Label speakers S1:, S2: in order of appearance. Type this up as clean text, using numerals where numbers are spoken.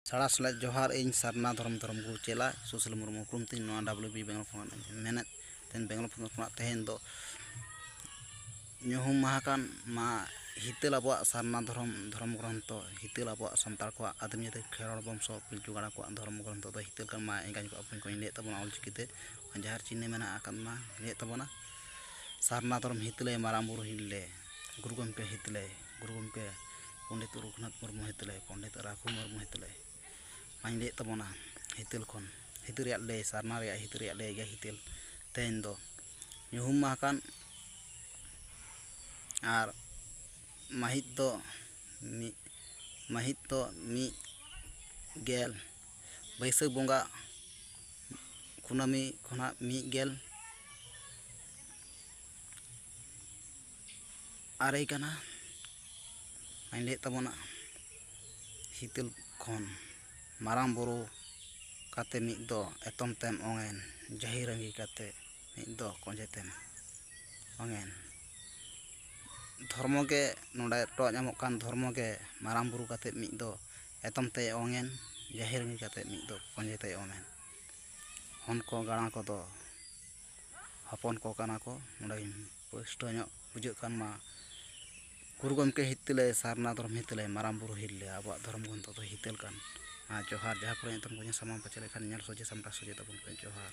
S1: ᱥᱟᱲᱟ ᱥᱮᱞᱮᱫ ᱡᱚᱦᱟᱨ ᱤᱧ ᱥᱟᱨᱱᱟ ᱫᱷᱚᱨᱚᱢ ᱜᱩᱨᱩ ᱪᱮᱞᱟ ᱥᱩᱥᱤᱞ ᱢᱩᱨᱢᱩ ᱩᱯᱨᱩᱢ ᱛᱤᱧ ᱱᱚᱣᱟ ᱰᱟᱵᱞᱤᱭᱩᱵᱤ ᱵᱮᱝᱜᱚᱞ ᱠᱷᱚᱱ ᱢᱮᱱᱮᱫ ᱛᱮᱦᱮᱧ ᱵᱮᱝᱜᱚᱞ ᱠᱷᱚᱱᱟᱜ ᱛᱮᱦᱮᱧ ᱫᱚ ᱧᱩᱦᱩᱢ ᱢᱟᱦᱟ ᱠᱟᱱ ᱢᱟ ᱦᱤᱛᱟᱹᱞ ᱟᱵᱚᱣᱟᱜ ᱥᱟᱨᱱᱟ ᱫᱷᱚᱨᱚᱢ ᱜᱨᱚᱱᱛᱷᱚ ᱦᱤᱛᱟᱹᱞ ᱟᱵᱚᱣᱟᱜ ᱥᱟᱱᱛᱟᱲ ᱠᱚᱣᱟᱜ ᱟᱹᱫᱤᱢ ᱡᱟᱹᱛᱤ ᱠᱷᱮᱨᱣᱟᱲ ᱵᱚᱝᱥᱚ ᱯᱤᱞᱪᱩ ᱜᱟᱲᱟ ᱠᱚᱣᱟᱜ ᱫᱷᱚᱨᱚᱢ ᱜᱨᱚᱱᱛᱷᱚ ᱫᱚ ᱦᱤᱛᱟᱹᱞ ᱠᱟᱱ ᱢᱟ ᱮᱸᱜᱟᱧ ᱠᱚ ᱟᱯᱟᱧ ᱠᱚᱧ ᱞᱟᱹᱭᱮᱫ ᱛᱟᱵᱚᱱᱟ ᱚᱞᱪᱤᱠᱤᱛᱮ ᱡᱟᱦᱮᱨ ᱪᱤᱦᱱᱟᱹ ᱢᱮᱱᱟᱜ ᱟᱠᱟᱫ ᱢᱟ ᱞᱟᱹᱭᱮᱫ ᱛᱟᱵᱚᱱᱟ ᱥᱟᱨᱱᱟ ᱫᱷᱚᱨᱚᱢ ᱦᱤᱛᱞᱟᱹᱭ ᱢᱟᱨᱟᱝ ᱵᱩᱨᱩ ᱦᱤᱞᱞᱮ ᱜᱩᱨᱩ ᱜᱚᱢᱠᱮ ᱦᱤᱛᱞᱟᱹᱭ ᱜᱩᱨᱩ ᱜᱚᱢᱠᱮ ᱯᱚᱱᱰᱤᱛ ᱨᱚᱜᱷᱩᱱᱟᱛᱷ ᱢᱩᱨᱢᱩ ᱦᱤᱛᱞᱟᱹᱭ ᱯᱚᱱᱰᱤᱛ ᱨᱟᱹᱜᱷᱩ ᱢᱩᱨᱢᱩ ᱦᱤᱛᱞᱟᱹᱭ ᱢᱟᱧ ᱞᱟᱹᱭᱮᱫ ᱛᱟᱵᱚᱱᱟ ᱦᱤᱛᱟᱹᱞ ᱠᱷᱚᱱ ᱦᱤᱛᱟᱹᱞ ᱨᱮᱭᱟᱜ ᱞᱟᱹᱭ ᱥᱟᱨᱱᱟ ᱨᱮᱭᱟᱜ ᱦᱤᱛᱟᱹᱞ ᱨᱮᱭᱟᱜ ᱞᱟᱹᱭ ᱜᱮ ᱦᱤᱛᱟᱹᱞ ᱛᱮᱦᱮᱧ ᱫᱚ ᱧᱩᱦᱩᱢ ᱢᱟᱦᱟ ᱠᱟᱱ ᱟᱨ ᱢᱟᱹᱦᱤᱛ ᱫᱚ 1 ᱵᱟᱹᱭᱥᱟᱹᱠᱷ ᱵᱚᱸᱜᱟ ᱠᱩᱱᱟᱹᱢᱤ ᱠᱷᱚᱱᱟᱜ 1 ᱟᱨᱮ ᱠᱟᱱᱟ ᱟᱧ ᱞᱟᱹᱭᱮᱫ ᱛᱟᱵᱚᱱᱟ ᱦᱤᱛᱟᱹᱞ ᱠᱷᱚᱱ ᱢᱟᱨᱟᱝ ᱵᱩᱨᱩ ᱠᱟᱛᱮ ᱢᱤᱫ ᱫᱚ ᱮᱛᱚᱢ ᱛᱮᱢ ᱚᱝᱮᱱ ᱡᱟᱹᱦᱤ ᱨᱟᱺᱜᱤ ᱠᱟᱛᱮ ᱢᱤᱫ ᱫᱚ ᱠᱚᱸᱡᱮ ᱛᱮᱢ ᱚᱝᱮᱱ ᱫᱷᱚᱨᱢᱚ ᱜᱮ ᱱᱚᱰᱮ ᱴᱚᱜ ᱧᱟᱢᱚᱜ ᱠᱟᱱ ᱫᱷᱚᱨᱢᱚ ᱜᱮ ᱢᱟᱨᱟᱝ ᱵᱩᱨᱩ ᱠᱟᱛᱮ ᱢᱤᱫ ᱫᱚ ᱮᱛᱚᱢ ᱛᱮᱭ ᱚᱝᱮᱱ ᱡᱟᱹᱦᱤ ᱨᱟᱺᱜᱤ ᱠᱟᱛᱮ ᱢᱤᱫ ᱫᱚ ᱠᱚᱸᱡᱮ ᱛᱮᱭ ᱚᱝᱮᱱ ᱦᱚᱱ ᱠᱚ ᱜᱟᱬᱟ ᱠᱚᱫᱚ ᱦᱚᱯᱚᱱ ᱠᱚ ᱠᱟᱱᱟ ᱠᱚ ᱱᱚᱰᱮ ᱯᱩᱥᱴᱟᱹᱣ ᱧᱚᱜ ᱵᱩᱡᱷᱟᱹᱜ ᱠᱟᱱ ᱢᱟ ᱜᱩᱨᱩ ᱜᱚᱢᱠᱮ ᱦᱤᱛᱞᱟᱹᱭ ᱥᱟᱨᱱᱟ ᱫᱷᱚᱨᱚᱢ ᱦᱤᱛᱞᱟᱹᱭ ᱢᱟᱨᱟᱝ ᱵᱩᱨᱩ ᱦᱤᱨᱞᱟᱹ ᱟᱵᱚᱣᱟᱜ ᱫᱷᱚᱨᱚᱢ ᱜᱨᱚᱱᱛᱷᱚ ᱫᱚ ᱦᱤᱛᱟᱹᱞ ᱠᱟᱱ ᱡᱚᱦᱟᱨ ᱡᱟᱦᱟᱸ ᱠᱚᱨᱮ ᱧᱩᱛᱩᱢ ᱠᱚ ᱥᱟᱢᱟᱝ ᱯᱟᱪᱷᱮ ᱞᱮᱠᱷᱟᱱ ᱧᱮᱞ ᱥᱚᱡᱷᱮ ᱥᱟᱢᱴᱟᱣ ᱥᱚᱡᱷᱮ ᱛᱟᱵᱚᱱ ᱯᱮ ᱡᱚᱦᱟᱨ